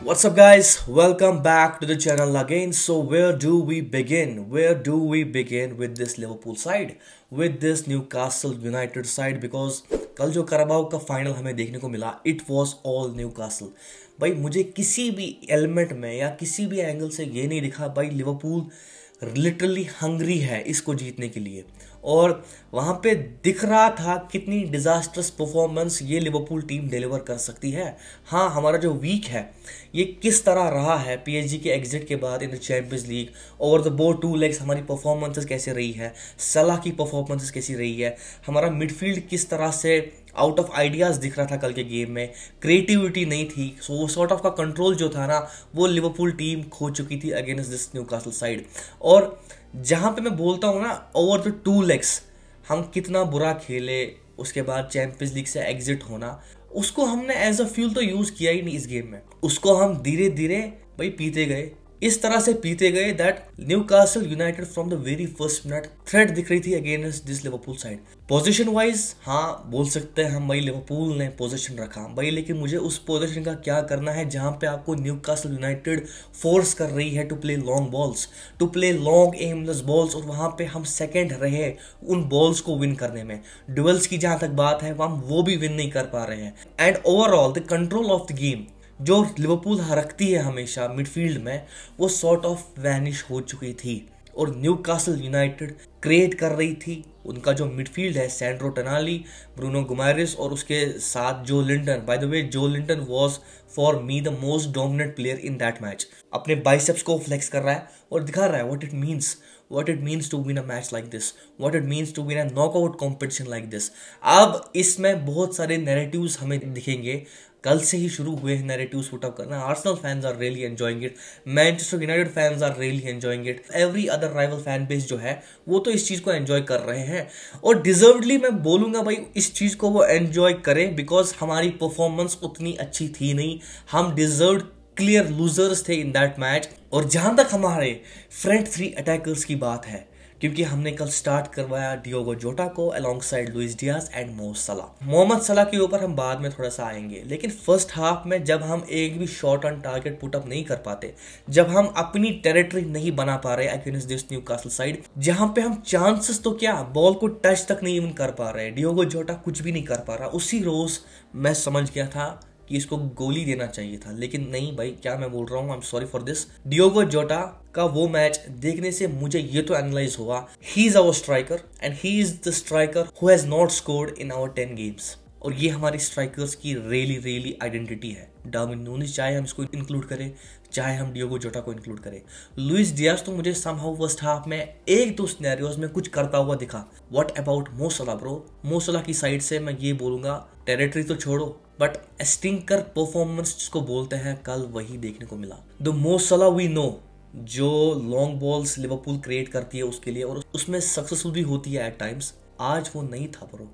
What's up, guys? Welcome back to the channel again. So, where do we begin? Where do we begin with this Liverpool side, with this Newcastle United side? Because कल जो कराबाओ का final हमें देखने को मिला, it was all Newcastle. भाई मुझे किसी भी एलिमेंट में या किसी भी एंगल से ये नहीं दिखा भाई लिवरपूल लिटरली हंग्री है इसको जीतने के लिए। और वहाँ पे दिख रहा था कितनी डिजास्टर्स परफॉर्मेंस ये लिवरपूल टीम डिलीवर कर सकती है। हाँ, हमारा जो वीक है ये किस तरह रहा है पीएसजी के एग्जिट के बाद in the champions league. Over the board 2 legs हमारी परफॉर्मेंसेस कैसे रही है, सलाह की परफॉर्मेंसेस कैसी रही है, हमारा मिडफील्ड किस तरह से आउट ऑफ आइडियाज दिख रहा था कल के गेम में, क्रिएटिविटी नहीं थी। सो वो सॉर्ट ऑफ का कंट्रोल जो था ना वो लिवरपूल टीम खो चुकी थी अगेंस्ट दिस न्यूकासल साइड। और जहां पे मैं बोलता हूँ ना ओवर द 2 लेग्स हम कितना बुरा खेले, उसके बाद चैंपियंस लीग से एग्जिट होना, उसको हमने एज अ फ्यूल तो यूज किया ही नहीं इस गेम में। उसको हम धीरे धीरे भाई पीते गए, इस तरह से पीते गए that Newcastle United from the very first minute threat दिख रही थी against this Liverpool side. Position wise हाँ बोल सकते हैं हम भाई लिवरपूल ने पोजीशन रखा भाई, लेकिन मुझे उस पोजीशन का क्या करना है जहां पे आपको न्यूकासल यूनाइटेड फोर्स कर रही है to play long balls, to play long aimless balls, और वहां पे हम सेकंड रहे उन बॉल्स को विन करने में। डुएल्स की जहां तक बात है हम वो भी विन नहीं कर पा रहे हैं। And overall the control of the game जो लिवरपूल रखती है हमेशा मिडफील्ड में वो सॉर्ट ऑफ वैनिश हो चुकी थी। और न्यूकासल यूनाइटेड क्रिएट कर रही थी, उनका जो मिडफील्ड है सैंड्रो टोनाली, ब्रूनो गुमारेस और उसके साथ जो लिंटन। बाय द वे जो Linton was for me the most dominant player in that match. अपने बाइसेप्स को फ्लेक्स कर रहा है और दिखा रहा है what it means to win a match like this, what it means to win a knockout competition like this। अब इसमें बहुत सारे नैरेटिव्स हमें दिखेंगे, कल से ही शुरू हुए हैं नैरेटिव्स पुट अप करना। Arsenal fans are really enjoying it, Manchester United fans are really enjoying it, every other rival fan base जो है वो तो इस चीज को एंजॉय कर रहे हैं। और डिजर्वडली मैं बोलूंगा भाई इस चीज को वो एंजॉय करें बिकॉज हमारी परफॉर्मेंस उतनी अच्छी थी नहीं, हम डिजर्व क्लियर लूजर्स थे इन दैट मैच। और जहां तक हमारे फ्रंट 3 अटैकर्स की बात है, क्योंकि हमने कल स्टार्ट करवाया डियोगो जोटा को alongside Luis Diaz and Mohamed Salah के ऊपर हम बाद में थोड़ा सा आएंगे। लेकिन फर्स्ट हाफ में जब हम एक भी शॉट ऑन टारगेट पुटअप नहीं कर पाते, जब हम अपनी टेरिटरी नहीं बना पा रहे अगेंस्ट दिस न्यूकासल साइड, जहां पे हम चांसेस तो क्या बॉल को टच तक नहीं इवन कर पा रहे, डियोगो जोटा कुछ भी नहीं कर पा रहा, उसी रोज मैं समझ गया था कि इसको गोली देना चाहिए था। लेकिन नहीं भाई, क्या मैं बोल रहा हूँ, I am sorry for this. Diogo Jota का वो मैच देखने से मुझे ये तो एनालाइज हुआ he is our striker and he is the striker who has not scored in our 10 games. और ये हमारी स्ट्राइकर्स की रियली आइडेंटिटी है। डार्विन नूनीज चाहे हम इसको इंक्लूड करें, चाहे हम डियोगो जोटा को इंक्लूड करें। लुइस डियाज तो मुझे समहाउ फर्स्ट हाफ में एक दो सिनेरियोज में कुछ करता हुआ दिखा। व्हाट अबाउट मो सलाह ब्रो? मो सलाह की साइड से मैं ये बोलूंगा टेरिटरी तो छोड़ो बट स्टिंकर परफॉर्मेंस जिसको बोलते हैं कल वही देखने को मिला। द मो सलाह वी नो जो लॉन्ग बॉल्स लिवरपूल क्रिएट करती है उसके लिए और उसमें सक्सेसफुल भी होती है एट टाइम्स, आज वो नहीं था ब्रो।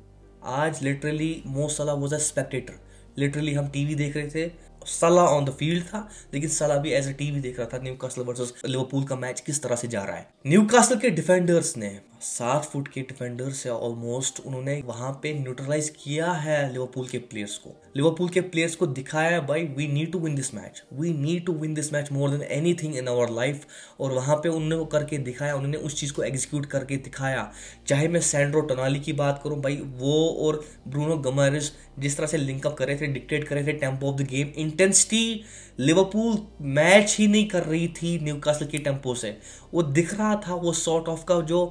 आज लिटरली मो सलाह वाज अ स्पेक्टेटर। लिटरली हम टीवी देख रहे थे, सलाह ऑन द फील्ड था लेकिन सलाह भी एज अ टीवी देख रहा था न्यूकासल वर्सेस लिवरपूल का मैच किस तरह से जा रहा है। न्यूकासल के डिफेंडर्स ने 7 फुट के डिफेंडर्स है ऑलमोस्ट, उन्होंने वहां पे न्यूट्रलाइज किया है लिवरपूल के प्लेयर्स को। लिवरपूल के प्लेयर्स को दिखाया भाई we need to win this match, we need to win this match more than anything in our life. और वहां पे उन्होंने वो करके दिखाया, उन्होंने उस चीज को एग्जीक्यूट करके दिखाया। चाहे मैं सैंड्रो टोनाली की बात करूं भाई, वो और ब्रूनो गुमारेस जिस तरह से लिंकअप कर रहे थे, डिक्टेट कर रहे थे tempo of the game, intensity Liverpool match ही नहीं कर रही थी न्यूकासल के टेम्पो से। वो दिख रहा था वो सॉर्ट ऑफ का जो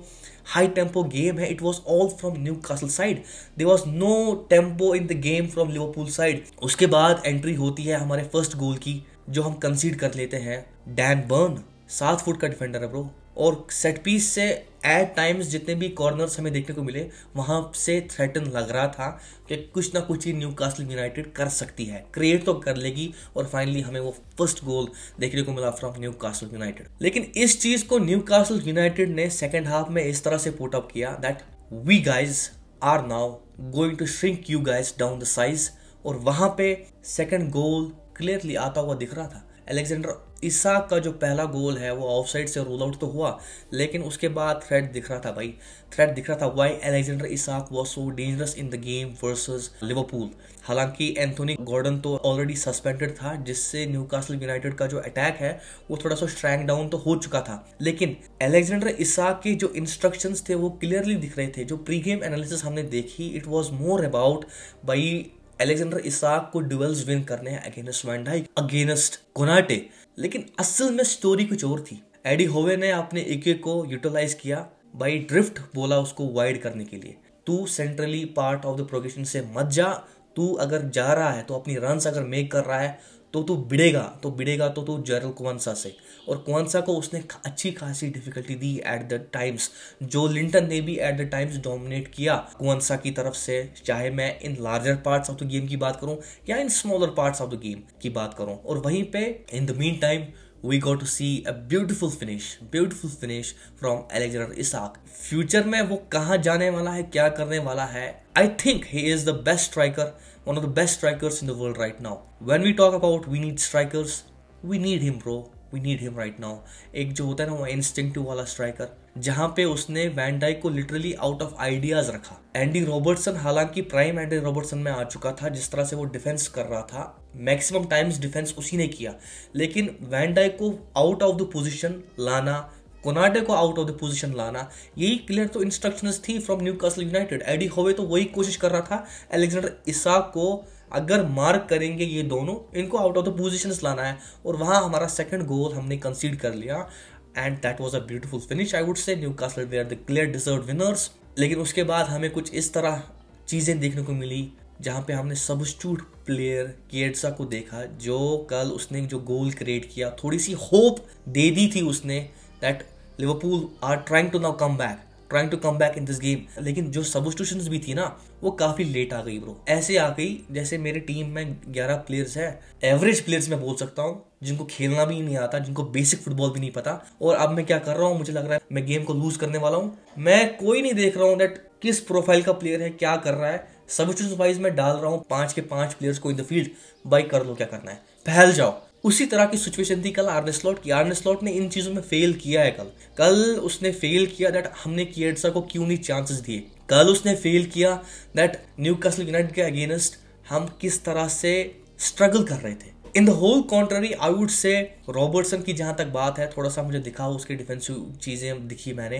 हाई टेम्पो गेम है, it was all from Newcastle side, there was no tempo in the game from Liverpool side. उसके बाद एंट्री होती है हमारे फर्स्ट गोल की जो हम कंसीड कर लेते हैं। डैन बर्न 7 फुट का डिफेंडर है ब्रो, और सेट पीस से एट टाइम्स जितने भी कॉर्नर्स हमें देखने को मिले वहां से थ्रेटन लग रहा था कि कुछ ना कुछ ही न्यूकासल यूनाइटेड कर सकती है, क्रिएट तो कर लेगी। और फाइनली हमें वो फर्स्ट गोल देखने को मिला फ्रॉम न्यूकासल यूनाइटेड। लेकिन इस चीज को न्यूकासल यूनाइटेड ने सेकेंड हाफ में इस तरह से पुट अप किया that we guys are now going to shrink you guys down the size. और वहां पे सेकेंड गोल क्लियरली आता हुआ दिख रहा था। अलेक्जेंडर इसाक का जो पहला गोल है वो ऑफसाइड से रूल आउट तो हुआ, लेकिन उसके बाद थ्रेट दिख रहा था भाई, थ्रेट दिख रहा था why Alexander Isak was so dangerous in the game versus Liverpool. हालांकि एंथोनी गॉर्डन तो ऑलरेडी सस्पेंडेड था, जिससे न्यूकासल यूनाइटेड का जो अटैक है वो थोड़ा सा स्ट्रैंग डाउन तो हो चुका था, लेकिन अलेक्जेंडर इसाक के जो इंस्ट्रक्शंस थे वो क्लियरली दिख रहे थे। जो प्री गेम एनालिसिस हमने देखी, इट वाज मोर अबाउट भाई अलेक्जेंडर इसाक को डुएल्स विन करने हैं against Van Dijk, against Konate, लेकिन असल में स्टोरी कुछ और थी। एडी होवे ने अपने इके को यूटिलाइज किया, बाई ड्रिफ्ट बोला उसको वाइड करने के लिए, तू centrally part of the progression से मत जा, तू अगर जा रहा है तो अपनी रन्स अगर मेक कर रहा है तो तू बिड़ेगा तो तू जेरल क्वांसा से। और क्वांसा को उसने अच्छी खासी difficulty the at the times. जो लिंटन ने भी एट द टाइम्स डोमिनेट किया क्वांसा की तरफ से, चाहे मैं in larger parts of the game की बात करूं या in smaller parts of the game की बात करूं। और वहीं पे in the mean time we got to see a beautiful finish from Alexander Isak। Future में वो कहाँ जाने वाला है, क्या करने वाला है, I think he is the best striker, one of the best strikers in the world right now। When we talk about we need strikers, we need him bro, we need him right now। एक जो होता है ना वो instinctive वाला striker, जहां पे उसने वैन डाइक को लिटरली आउट ऑफ आइडियाज रखा। एंडी रॉबर्टसन, हालांकि प्राइम एंडी रॉबर्टसन में आ चुका था, जिस तरह से वो डिफेंस कर रहा था मैक्सिमम टाइम्स डिफेंस उसी ने किया, लेकिन वैन डाइक को आउट ऑफ द पोजीशन लाना, कोनाटे को आउट ऑफ द पोजीशन लाना, यही क्लियर तो इंस्ट्रक्शंस थी फ्रॉम न्यूकासल यूनाइटेड। एडी होवे तो वही कोशिश कर रहा था, अलेक्जेंडर इसाक को अगर मार्क करेंगे ये दोनों, इनको आउट ऑफ द पोजीशंस लाना है, और वहां हमारा सेकंड गोल हमने कंसीड कर लिया and that was a beautiful finish. I would say Newcastle we are the clear deserved winners. लेकिन उसके बाद हमें कुछ इस तरह चीजें देखने को मिली जहां पे हमने सबस्टिट्यूट प्लेयर किएट्सा को देखा, जो कल उसने जो गोल क्रिएट किया, थोड़ी सी होप दे दी थी उसने that Liverpool are trying to come back in this game. लेकिन जो सबस्टिट्यूशंस भी थी ना वो काफी लेट आ गई ब्रो, ऐसे आ गई जैसे मेरे टीम में 11 प्लेयर्स है, एवरेज प्लेयर्स मैं बोल सकता हूँ, जिनको खेलना भी नहीं आता, जिनको बेसिक फुटबॉल भी नहीं पता। और अब मैं क्या कर रहा हूँ, मुझे लग रहा है मैं गेम को लूज करने वाला हूँ। मैं कोई नहीं देख रहा हूँ दैट किस प्रोफाइल का प्लेयर है, क्या कर रहा है, सबस्टिट्यूशन वाइज मैं डाल रहा हूँ 5 के 5 प्लेयर्स को इन द फील्ड, बाई कर लो क्या करना है, फैल जाओ। उसी तरह की सिचुएशन थी कल आर्ने स्लॉट की। आर्ने स्लॉट ने इन चीजों में फेल किया है। कल उसने फेल किया दैट हमने किएट्सा को क्यों नहीं चांसेस दिए। कल उसने फेल किया दैट न्यूकासल यूनाइटेड के अगेंस्ट हम किस तरह से स्ट्रगल कर रहे थे। In the whole contrary I would say Robertson की जहां तक बात है, थोड़ा सा मुझे दिखा उसकी डिफेंसिव चीजें दिखी मैंने,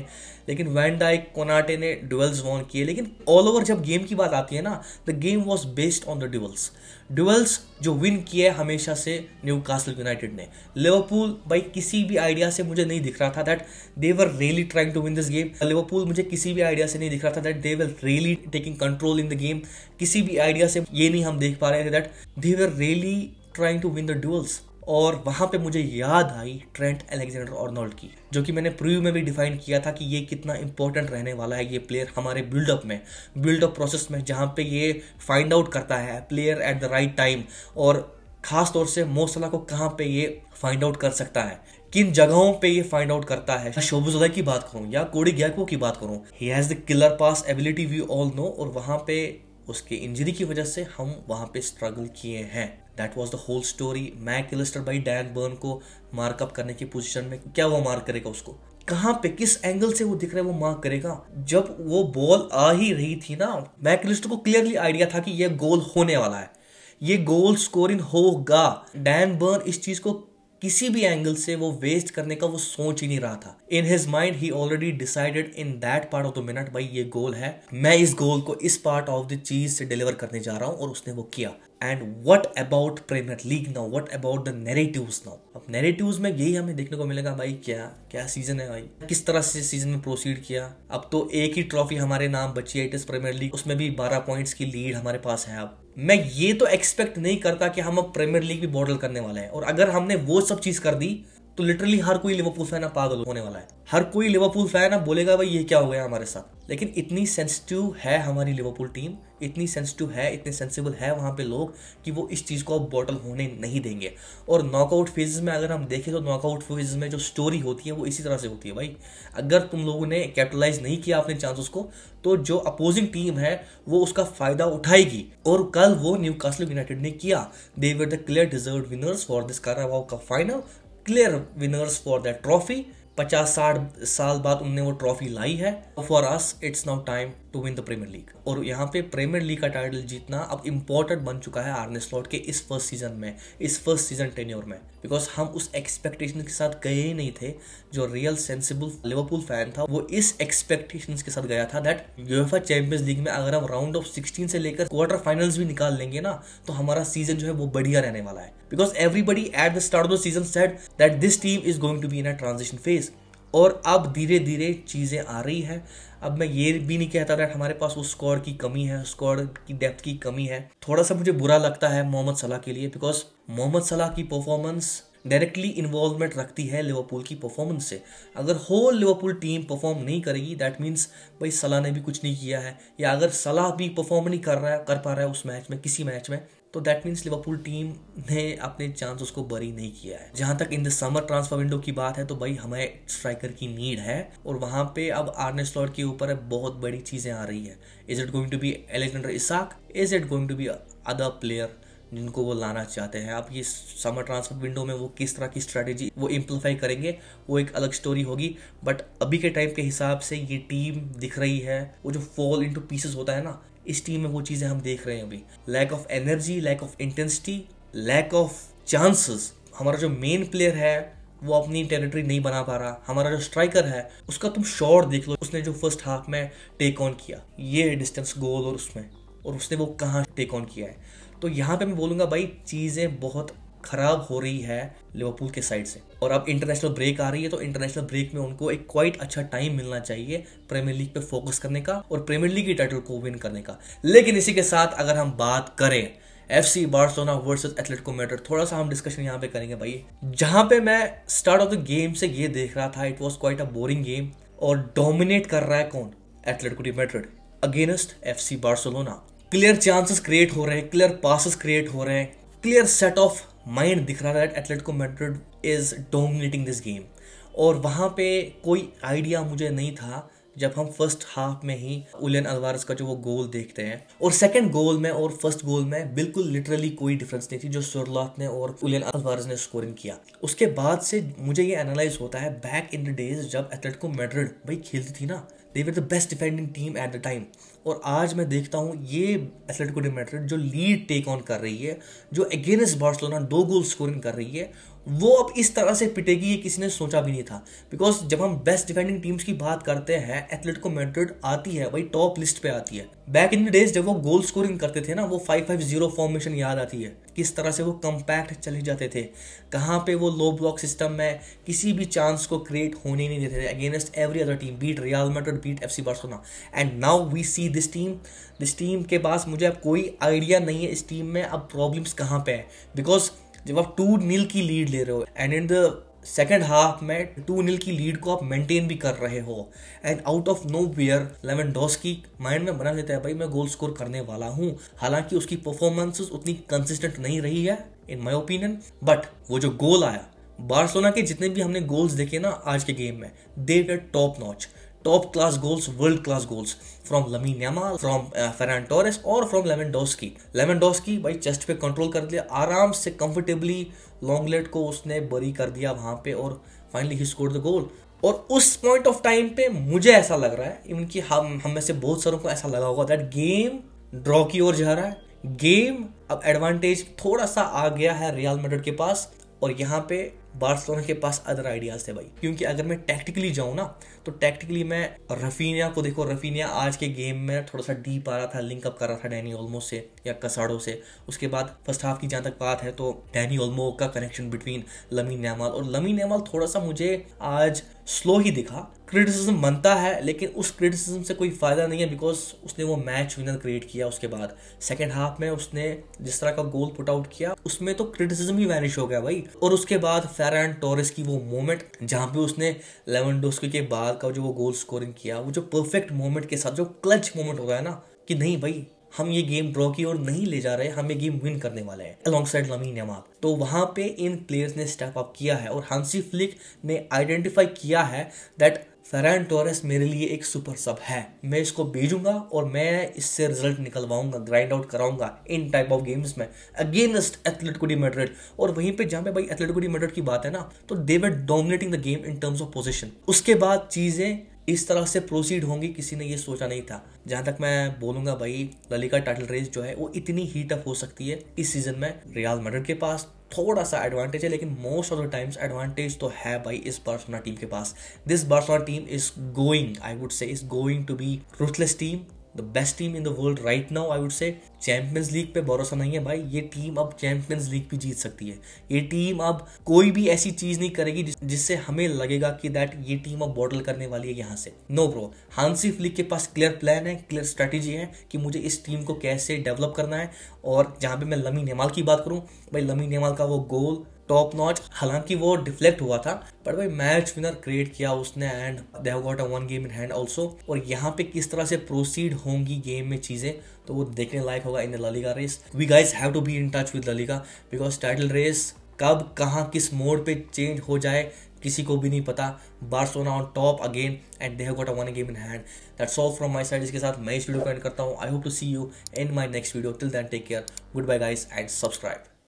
लेकिन वैन डाइक कोनाटे ने डुएल्स वॉन किए। लेकिन ऑल ओवर जब गेम की बात आती है ना, the game was based on the duels जो विन किए हमेशा से न्यूकासल यूनाइटेड ने। लिवरपूल भाई किसी भी आइडिया से मुझे नहीं दिख रहा था that they were really trying to win this game. Liverpool मुझे किसी भी आइडिया से नहीं दिख रहा था that they were really taking control in the game. किसी भी आइडिया से ये नहीं हम देख पा रहे थे that they were really trying to win the duels. और वहां पे मुझे याद आई ट्रेंट अलेक्जेंडर आर्नोल्ड की, जो कि मैंने प्रीव्यू में भी डिफाइन किया था कि ये कितना इंपॉर्टेंट रहने वाला है ये प्लेयर हमारे बिल्डअप प्रोसेस में, जहां पे ये फाइंड आउट करता है player at the right time, और खास तौर से मो सलाह को कहां पे ये फाइंड आउट कर सकता है, किन जगहों पे ये फाइंड आउट करता है। शोबुज़ुलाई की बात करूं या कोडी गैक्पो की बात करूं, he has the killer pass ability we all know, और वहां पे उसके इंजरी की वजह से हम वहां पे स्ट्रगल किए हैं। That was the whole story. Mac Allister भाई डैन बर्न को मार्कअप करने की पोजीशन में, क्या वो मार्क करेगा उसको, कहां पे किस एंगल से वो दिख रहा है वो मार्क करेगा। जब वो बॉल आ ही रही थी ना, मैकलिस्टर को क्लियरली आइडिया था कि ये गोल होने वाला है, ये गोल स्कोरिंग होगा। डैन बर्न इस चीज को किसी भी एंगल से वो वेस्ट करने का वो सोच ही नहीं रहा था। In his mind he already decided in that part of the minute, भाई ये गोल है, मैं इस गोल को इस पार्ट ऑफ द चीज से डिलीवर करने जा रहा हूं, और उसने वो किया। And what about Premier League now, what about the narratives now. अब नैरेटिव्स में यही हमें देखने को मिलेगा भाई, क्या सीजन है भाई, किस तरह से सीजन में प्रोसीड किया। अब तो एक ही ट्रॉफी हमारे नाम बची है, इट इज प्रीमियर लीग, उसमें भी 12 पॉइंट्स की लीड हमारे पास है। अब मैं ये तो एक्सपेक्ट नहीं करता कि हम अब प्रीमियर लीग भी बॉटल करने वाले हैं, और अगर हमने वो सब चीज कर दी तो लिटरली हर कोई लिवरपूल फैन पागल होने वाला है। हर कोई लिवरपूल फैन बोलेगा भाई ये क्या हो गया हमारे साथ। लेकिन इतनी सेंसिटिव है हमारी लिवरपूल टीम, इतनी सेंसिटिव है, इतने सेंसिबल है वहां पे लोग कि वो इस चीज को अब बॉटल होने नहीं देंगे। और नॉकआउट फेजेस में अगर हम देखें तो नॉकआउट फेजेस में जो स्टोरी होती है वो इसी तरह से होती है भाई। अगर तुम लोगों ने कैपिटलाइज नहीं किया अपने चांसेस को, तो जो अपोजिंग टीम है वो उसका फायदा उठाएगी, और कल वो न्यूकासल यूनाइटेड ने किया। They were the clear deserved winners for this Carabao Cup final. Clear winners for that trophy. 50-60 साल बाद उनने वो ट्रॉफी लाई है। For us it's now time to win the Premier League. और यहाँ पे प्रीमियर लीग का टाइटल जीतना अब इम्पोर्टेंट बन चुका है आर्ने स्लॉट के इस फर्स्ट सीजन में, इस फर्स्ट सीजन टेन्योर में, बिकॉज हम उस एक्सपेक्टेशन के साथ गए ही नहीं थे। जो रियल सेंसिबल लिवरपूल फैन था वो इस एक्सपेक्टेशंस के साथ गया था दैट यूएफए चैंपियंस लीग में अगर हम राउंड ऑफ 16 से लेकर क्वार्टर फाइनल्स भी निकाल लेंगे ना, तो हमारा सीजन जो है वो बढ़िया रहने वाला है। Because everybody at the start of the season said that this team is going to be in a transition phase. और अब धीरे धीरे चीज़ें आ रही है। अब मैं ये भी नहीं कहता दैट हमारे पास वो स्क्वाड की कमी है, स्क्वाड की डेप्थ की कमी है। थोड़ा सा मुझे बुरा लगता है मोहम्मद सलाह के लिए, बिकॉज मोहम्मद सलाह की परफॉर्मेंस डायरेक्टली इन्वॉल्वमेंट रखती है लिवरपूल की परफॉर्मेंस से। अगर होल लिवरपूल टीम परफॉर्म नहीं करेगी दैट मीन्स भाई सलाह ने भी कुछ नहीं किया है, या अगर सलाह भी परफॉर्म नहीं कर पा रहा है उस मैच में, किसी मैच में, तो दैट मीन्स लिवरपूल टीम ने अपने चांसेस को बरी नहीं किया है। जहां तक in the summer transfer window की बात है तो भाई हमें स्ट्राइकर की नीड है, और वहां पे अब आर्ने स्लॉट के ऊपर बहुत बड़ी चीजें आ रही है। Is it going to be Alexander Isak, is it going to be other player जिनको वो लाना चाहते हैं। अब ये समर ट्रांसफर विंडो में वो किस तरह की स्ट्रेटेजी वो इम्प्लीफाई करेंगे वो एक अलग स्टोरी होगी। बट अभी के टाइम के हिसाब से ये टीम दिख रही है, वो जो फॉल इनटू पीसेस होता है ना, इस टीम में वो चीजें हम देख रहे हैं अभी। Lack of energy, lack of intensity, lack of chances. हमारा जो मेन प्लेयर है वो अपनी टेरिटरी नहीं बना पा रहा। हमारा जो स्ट्राइकर है उसका तुम शॉट देख लो, उसने जो फर्स्ट हाफ में टेक ऑन किया ये डिस्टेंस गोल और उसने वो कहाँ टेक ऑन किया है। तो यहाँ पे मैं बोलूंगा भाई चीजें बहुत खराब हो रही है लिवरपूल के साइड से। और अब इंटरनेशनल ब्रेक आ रही है, तो इंटरनेशनल ब्रेक में उनको एक क्वाइट अच्छा टाइम मिलना चाहिए प्रीमियर लीग पे फोकस करने का और प्रीमियर लीग की टाइटल को विन करने का। लेकिन इसी के साथ अगर हम बात करें FC Barcelona versus Atletico Madrid, थोड़ा सा हम डिस्कशन यहाँ पे करेंगे भाई। जहां पे मैं स्टार्ट ऑफ द गेम से ये देख रहा था, it was quite a boring game, और डोमिनेट कर रहा है कौन? Atletico de Madrid against FC Barcelona. Clear chances create हो रहे हैं, क्लियर पासेस क्रिएट हो रहे हैं, क्लियर सेट ऑफ माइंड दिख रहा है that Atletico Madrid is dominating this game. और वहां पे कोई आइडिया मुझे नहीं था जब हम फर्स्ट हाफ में ही उलियन अल्वारेस का जो वो गोल देखते हैं, और सेकंड गोल में और फर्स्ट गोल में बिल्कुल लिटरली कोई डिफरेंस नहीं थी जो सोरलाथ ने और उलियन अल्वारेस ने स्कोरिंग किया। उसके बाद से मुझे ये एनालाइज होता है बैक इन द डेज जब एटलेटिको मैड्रिड भाई खेलती थी ना, they were the best defending team at the time. और आज मैं देखता हूँ ये एटलेटिको डी मैड्रिड जो लीड टेक ऑन कर रही है, जो अगेंस्ट बार्सिलोना 2 गोल स्कोरिंग कर रही है, वो अब इस तरह से पिटेगी ये किसी ने सोचा भी नहीं था। बिकॉज जब हम बेस्ट डिफेंडिंग टीम्स की बात करते हैं एटलेटिको मैड्रिड आती है भाई टॉप लिस्ट पे आती है। बैक इन द डेज जब वो गोल स्कोरिंग करते थे ना, वो 5-5-0 फॉर्मेशन याद आती है, किस तरह से वो कंपैक्ट चले जाते थे, कहाँ पे वो लो ब्लॉक सिस्टम में किसी भी चांस को क्रिएट होने नहीं देते थे against every other team, beat Real Madrid, beat FC Barcelona. And now we see this team के पास मुझे अब कोई आइडिया नहीं है इस टीम में अब प्रॉब्लम्स कहाँ पे है। बिकॉज जब आप 2-0 की लीड ले रहे हो and in the second half में 2-0 की लीड को आप मेंटेन भी कर रहे हो, and out of nowhere Lewandowski mind में बना लेता है भाई मैं गोल स्कोर करने वाला हूं। हालांकि उसकी परफॉर्मेंसेस उतनी कंसिस्टेंट नहीं रही है इन माय ओपिनियन, बट वो जो गोल आया, बार्सिलोना के जितने भी हमने गोल्स देखे ना आज के गेम में, they were top notch, top class goals, world class goals from Lamine Yamal, from Ferran Torres और फ्रॉम लेवेंडोस्की भाई चेस्ट पे कंट्रोल कर दिया आराम से, कंफर्टेबली लॉन्गलेट को उसने बरी कर दिया वहां पे, और finally he scored the goal. और उस पॉइंट ऑफ टाइम पे मुझे ऐसा लग रहा है, इवन कि हम में से बहुत सारों को ऐसा लगा होगा दैट गेम ड्रॉ की ओर जा रहा है, गेम अब एडवांटेज थोड़ा सा आ गया है रियल मैड्रिड के पास, और यहाँ पे बार्सिलोना के पास अदर आइडियाज थे भाई। क्योंकि अगर मैं टैक्टिकली जाऊं ना, तो टैक्टिकली मैं रफीनिया को देखो, रफीनिया आज के गेम में थोड़ा सा डीप आ रहा था, लिंक अप कर रहा था डैनी ओल्मो से या कसाडो से। उसके बाद फर्स्ट हाफ की जहां तक बात है तो डैनी ओल्मो का कनेक्शन बिटवीन लमीन यामाल, और लमीन यामाल थोड़ा सा मुझे आज स्लो ही दिखा। क्रिटिसिज्म बनता है लेकिन उस क्रिटिसिज्म से कोई फायदा नहीं है, बिकॉज उसने वो मैच विनर क्रिएट किया। उसके बाद सेकेंड हाफ में उसने जिस तरह का गोल पुट आउट किया उसमें तो क्रिटिसिज्म ही वैनिश हो गया भाई। और उसके बाद फेरान टोरेस की वो मोमेंट जहां पे उसने लेवेंडोस्की के बाद का जो वो गोल स्कोरिंग किया, वो जो परफेक्ट मोमेंट के साथ जो क्लच मोमेंट होता है ना कि नहीं भाई हम ये गेम ड्रॉ की ओर नहीं ले जा रहे, हम ये गेम विन करने वाले हैं अलॉन्ग साइड लमीन यामाल। तो वहां पे इन प्लेयर्स ने स्टेप अप किया है, और हांसी फ्लिक ने आइडेंटिफाई किया है दैट फेरान टोरेस मेरे लिए एक सुपर सब है, मैं इसको भेजूंगा और मैं इससे रिजल्ट निकलवाऊंगा, ग्राइंड आउट कराऊंगा इन टाइप ऑफ गेम्स में अगेंस्ट एथलेटिको डी मैड्रिड। और वहीं पे जहां पे भाई एथलेटिको डी मैड्रिड की बात है ना, तो they were dominating the game in terms of position. उसके बाद चीजें इस तरह से प्रोसीड होंगी किसी ने ये सोचा नहीं था। जहां तक मैं बोलूंगा भाई, ला लीगा टाइटल रेस जो है वो इतनी हीट अप हो सकती है इस सीजन में। रियल मैड्रिड के पास थोड़ा सा एडवांटेज है, लेकिन most of the times advantage तो है भाई इस बार्सिलोना टीम के पास। This Barcelona team is going, I would say is going to be ruthless team, the best team in the world right now. I would say champions league पे भरोसा नहीं है भाई, ये टीम अब चैंपियंस लीग भी जीत सकती है। ये टीम अब कोई भी ऐसी चीज नहीं करेगी जिससे हमें लगेगा कि दैट ये टीम अब बॉटल करने वाली है यहाँ से। नो ब्रो, हांसी फ्लिक के पास क्लियर प्लान है, क्लियर स्ट्रेटेजी है कि मुझे इस टीम को कैसे डेवलप करना है। और जहां पे मैं लमीन यमाल की बात करूं भाई, लमीन यमाल का वो गोल टॉप नॉच, हालांकि वो डिफ्लेक्ट हुआ था, पर भाई मैच विनर क्रिएट किया उसने and they have got a one game in hand also. और यहाँ पे किस तरह से प्रोसीड होंगी गेम में चीजें, तो वो देखने लायक होगा in the La Liga race. We guys have to be in touch with La Liga, because title race कब कहाँ किस मोड पे चेंज हो जाए किसी को भी नहीं पता। Barcelona on top again and they have got a one game in hand. That's all from my side. इसके साथ मैं इस वीडियो को एंड करता हूँ। I hope to see you in my next video. Till then take care, goodbye guys and subscribe.